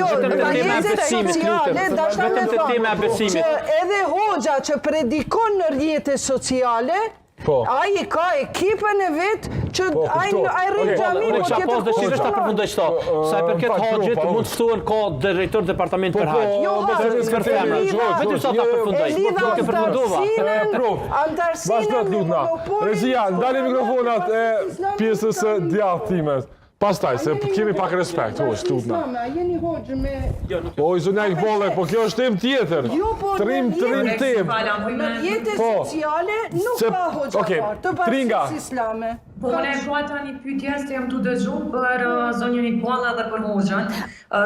vetëm të tema e besimit, vetëm të tema e besimit. Që edhe hoxha që predikon në rrjetet sociale, ai ka ekipën e vet që ai rrit xhamin po tjetër pas dëshirës ta përfundoj çto. Sa i përket haxhit mund të ftohen ka drejtor departament për haxh. Jo, për femra. Vetëm sa ta përfundoj. Nuk e përfundova. Antarësinë. Rezia, ndani mikrofonat e pjesës së djathtë times. Pastaj, se kemi pak respekt, hoqë, tutna. Jeni hoxhë me... O, i zonjak Bollek, po kjo është tim tjetër. Trim tim. Në rrjetet sociale nuk ka hoxha të bashkisë islame. Po, unë e kua tani pyetje se jam të dëgju për zonjën Bolla dhe për hoxhën.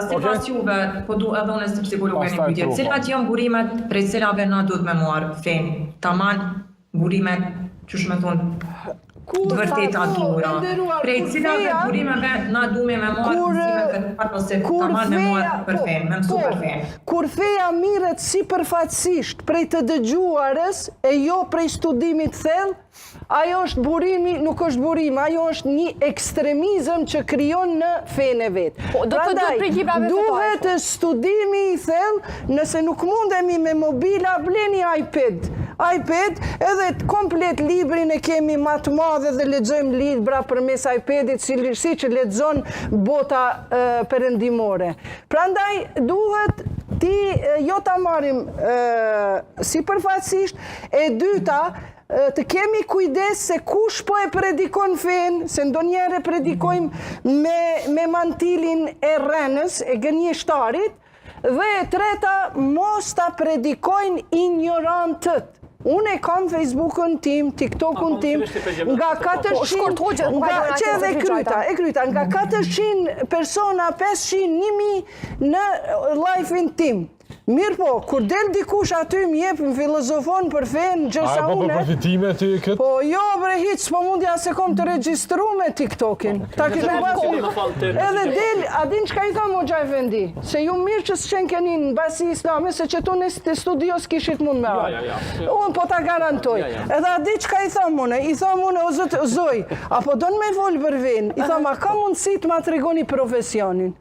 Sipas juve, po du edhe unë si psikologe një pyetje. Cilat janë burimet prej cilave na duhet me marr fenë? Taman burimet, çush më thon, të vërteta dura. Prej cilave burimeve na duhet me marr ose taman me marr për fenë, me mësu për fenë. Kur feja mirret sipërfaqësisht prej të dëgjuarës e jo prej studimit thellë, ajo është burimi, nuk është burim, ajo është një ekstremizëm që krijon në fenë vet. Prandaj duhet studimi i thellë, nëse nuk mundemi me mobila, bleni iPad, edhe komplet librin e kemi më të madh dhe lexojmë libra përmes iPadit, si që lexon bota perëndimore. Prandaj duhet jo ta marrim sipërfaqësisht, e dyta të kemi kujdes se kush po e predikon fenë, se ndonjëherë predikojmë me mantilin e rrenës, e gënjeshtarit, dhe e treta mos ta predikojnë ignorantët. Unë e kam Facebookun tim, TikTokun tim, nga 400, nga 400 persona, 500, 1000 në live-in tim. Mirë po, kur del dikush aty më jep në filozofon për fenë, gjërsa une... A, po për përfitime ty këtë? Po jo, bre, hiq, s'po mundja se kom të regjistru me TikTokin. Edhe del, adin qka i tham o Gjaj Vendi? Se ju mirë që s'qen keni në basi islame, se që tu në studios kishit mund me arë. Unë po ta garantoj. Edhe adin qka i tham une? I tham une, o zoj, apo do në me volë për venë? I tham, a ka mundësi të ma tregoni profesionin?